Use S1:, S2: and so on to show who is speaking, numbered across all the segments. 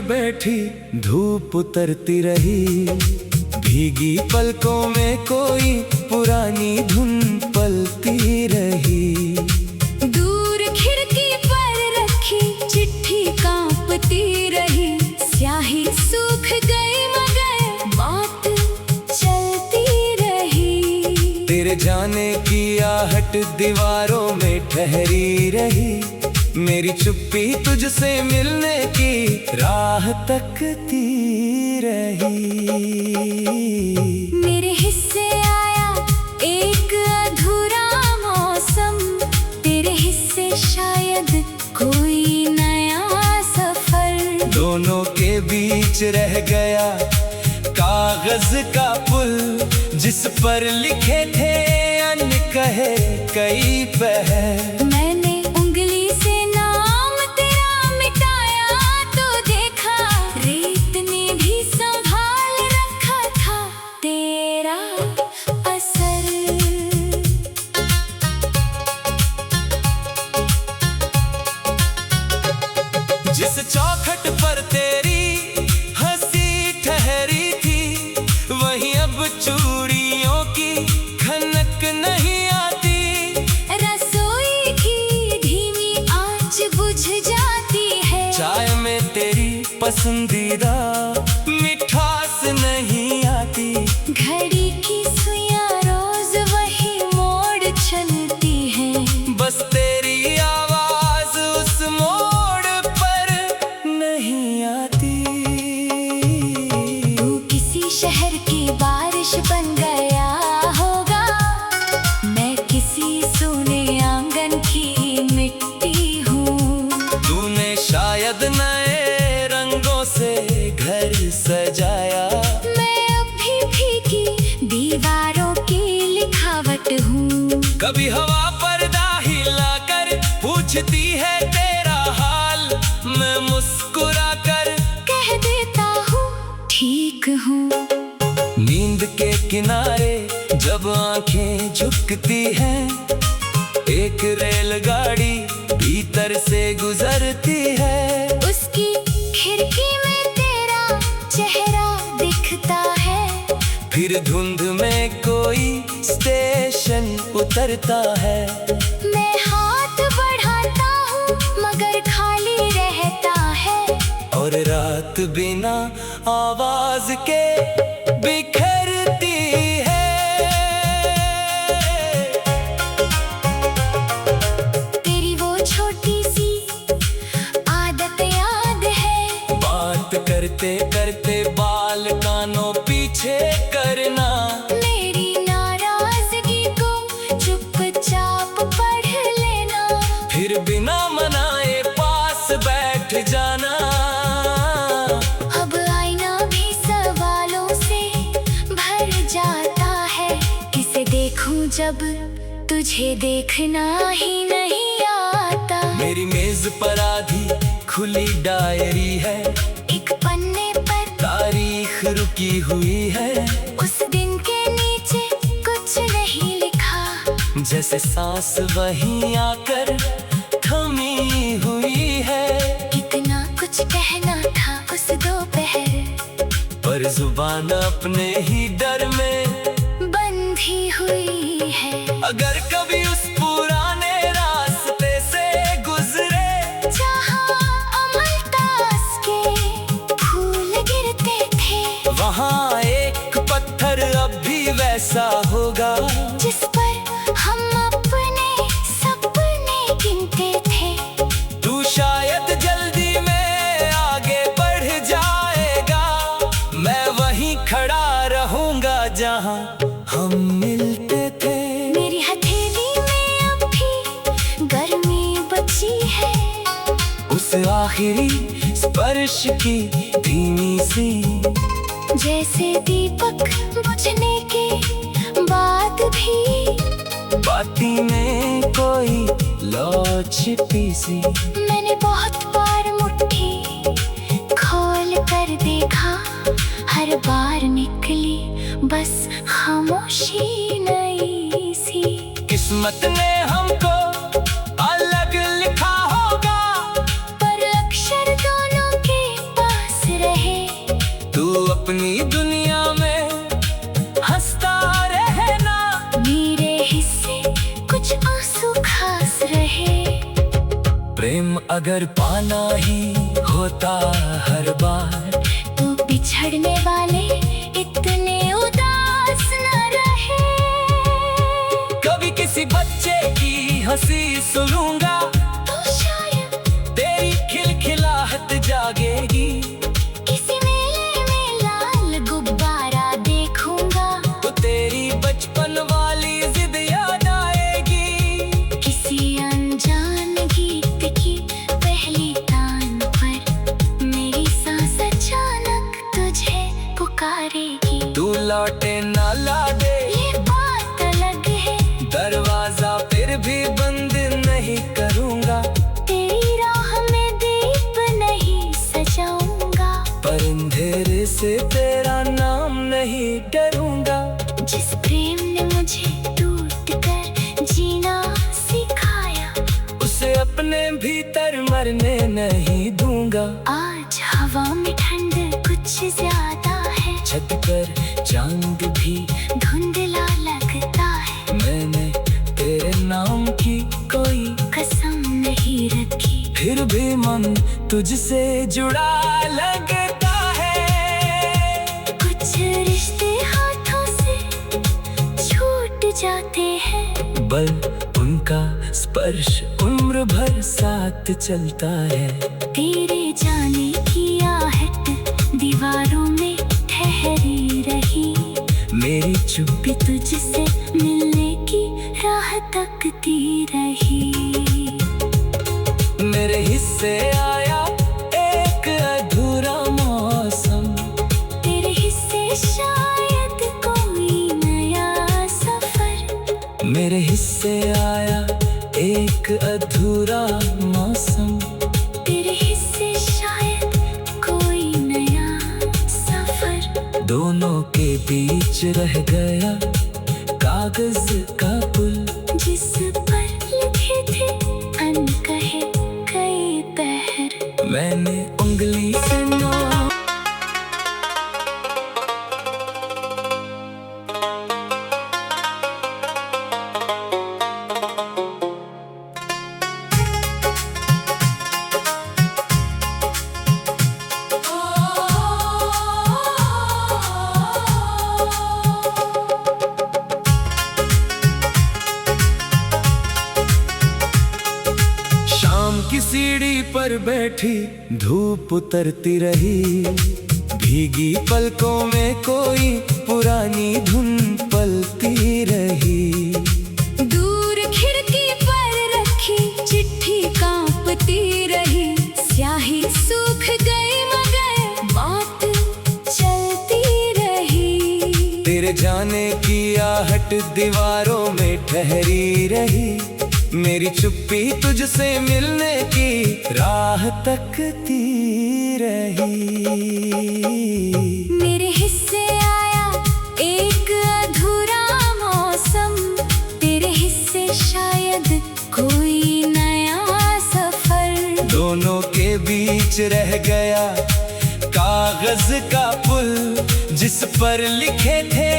S1: बैठी धूप उतरती रही, भीगी पलकों में कोई पुरानी धुन पलती रही।
S2: दूर खिड़की पर रखी चिट्ठी कांपती रही, स्याही सूख गई मगर बात चलती रही।
S1: तेरे जाने की आहट दीवारों में ठहरी रही, मेरी चुप्पी तुझसे मिलने की राह तकती रही।
S2: मेरे हिस्से आया एक अधूरा मौसम, तेरे हिस्से शायद कोई नया सफर।
S1: दोनों के बीच रह गया कागज का पुल, जिस पर लिखे थे अनकहे कई पहर।
S2: मैंने उंगली से नाम तेरा मिटाया तो देखा, रेत ने भी संभाल रखा था तेरा असर।
S1: जिस चौखट पर तेरी हंसी ठहरी थी, वहीं अब चूड़ियों की खनक नहीं आती।
S2: रसोई की धीमी आंच बुझ जाती है,
S1: चाय में तेरी पसंदीदा मिठास नहीं आती।
S2: घड़ी की सुइयां रोज वही मोड़ चलती हैं,
S1: बस तेरी आवाज उस मोड़ पर नहीं आती।
S2: तू किसी शहर की बारिश बन गया होगा, मैं किसी सोने आंगन की मिट्टी हूँ।
S1: तूने शायद नए रंगों से घर सजाया,
S2: मैं अब भी फीकी दीवारों की लिखावट हूँ।
S1: कभी हवा पर्दा हिलाकर पूछती है तेरा हाल, मैं मुस्कुरा कर
S2: कह देता हूँ ठीक हूँ।
S1: नींद के किनारे जब आंखें झुकती हैं, एक रेलगाड़ी भीतर से गुजरती है।
S2: उसकी खिड़की में तेरा चेहरा दिखता है,
S1: फिर धुंध में कोई स्टेशन उतरता है।
S2: मैं हाथ बढ़ाता हूँ मगर खाली रहता है,
S1: और रात बिना आवाज के बिखरती है।
S2: तेरी वो छोटी सी आदत याद है,
S1: बात करते करते बाल कानों पीछे करना।
S2: मेरी नाराजगी को चुपचाप पढ़ लेना,
S1: फिर बिना मनाए पास बैठ जाना।
S2: अब आईना भी सवालों से भर जाता है, किसे देखूं जब तुझे देखना ही नहीं आता।
S1: मेरी मेज पर आधी खुली डायरी है,
S2: एक पन्ने पर
S1: तारीख रुकी हुई है।
S2: उस दिन के नीचे कुछ नहीं लिखा,
S1: जैसे सांस वहीं आकर थमी हुई है।
S2: कितना कुछ कहना था उस दोपहर,
S1: पर जुबान अपने ही डर में
S2: बंधी हुई है।
S1: अगर कभी उस पुराने रास्ते से गुजरे,
S2: जहाँ अमलतास के फूल गिरते थे,
S1: वहाँ एक पत्थर अब भी वैसा होगा,
S2: जिस पर हम अपने सपने गिनते थे।
S1: तू शायद जल्दी में आगे बढ़ जाएगा, मैं वहीं खड़ा रहूंगा जहाँ हम मिलते थे।
S2: मेरी हथेली में अब भी गर्मी बची है,
S1: उस आखिरी स्पर्श की धीमी सी,
S2: जैसे दीपक बुझने के बाद भी
S1: बाती में कोई लौ छिपी सी।
S2: मैंने बहुत बार मुट्ठी खोल कर देखा, हर बार निकली बस खामोशी नई सी।
S1: किस्मत ने हमको अलग लिखा होगा,
S2: पर अक्षर दोनों के पास
S1: तू अपनी दुनिया में हंसता रहना।
S2: मेरे हिस्से कुछ आंसू खास रहे।
S1: प्रेम अगर पाना ही होता हर बार,
S2: तो बिछड़ने वाले इतने उदास न रहे।
S1: कभी किसी बच्चे की हंसी सुनूंगा,
S2: तो शायद
S1: तेरी खिलखिलाहट जागेगी।
S2: किसी मेले में लाल गुब्बारा देखूंगा,
S1: तो तेरी बचपन वाली जिद याद आएगी।
S2: किसी अनजान गीत की पहली तान पर मेरी सांस अचानक तुझे पुकारेगी।
S1: तू लौटे ना लौटे
S2: ये बात अलग है,
S1: दरवाजा फिर भी बंद नहीं करूंगा।
S2: तेरी राह में दीप नहीं सजाऊंगा,
S1: पर अंधेरे से तेरा नाम नहीं डरूंगा।
S2: जिस प्रेम ने मुझे टूट कर जीना सिखाया,
S1: उसे अपने भीतर मरने नहीं दूंगा।
S2: आज हवा में ठंड कुछ ज्यादा है,
S1: छत पर चांद भी
S2: धुंधला लगता है।
S1: मैंने तेरे नाम की कोई
S2: कसम नहीं रखी,
S1: फिर भी मन तुझसे जुड़ा लगता है।
S2: कुछ रिश्ते हाथों से छूट जाते हैं,
S1: बल उनका स्पर्श उम्र भर साथ चलता है।
S2: तेरे जाने की आहट दीवारों में ठहरी रही।
S1: मेरी चुप्पी
S2: तुझसे मिलने की राह तकती रही।
S1: मेरे हिस्से आया एक अधूरा मौसम,
S2: तेरे हिस्से शायद कोई नया सफर।
S1: मेरे हिस्से आया एक अधूरा मौसम।
S2: तेरे हिस्से शायद कोई नया सफर।
S1: दोनों के बीच रह गया कागज का पुल,
S2: जिस पर लिखे थे अनकहे कई पहर।
S1: मैंने उंगली से नाम की सीढ़ी पर बैठी धूप उतरती रही। भीगी पलकों में कोई पुरानी धुन पलती रही।
S2: दूर खिड़की पर रखी चिट्ठी कांपती रही। स्याही सूख गई मगर बात चलती रही।
S1: तेरे जाने की आहट दीवारों में ठहरी रही। मेरी चुप्पी तुझसे मिलने की राह तकती रही।
S2: मेरे हिस्से आया एक अधूरा मौसम। तेरे हिस्से शायद कोई नया सफर।
S1: दोनों के बीच रह गया कागज का पुल, जिस पर लिखे थे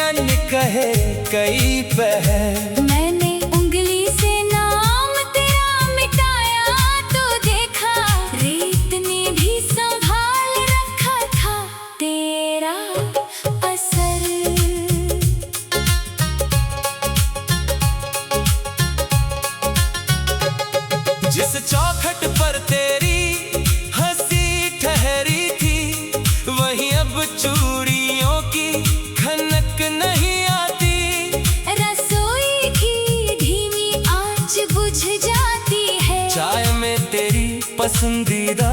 S1: अनकहे कई पहर।
S2: मैंने उंगली से नाम तेरा मिटाया तो देखा, रेत ने भी संभाल रखा था तेरा असर।
S1: जिस चौखट पर तेरी हंसी ठहरी थी, वहीं अब चूड़ियों की खनक नहीं आती।
S2: रसोई की धीमी आंच बुझ जाती है।
S1: चाय में तेरी पसंदीदा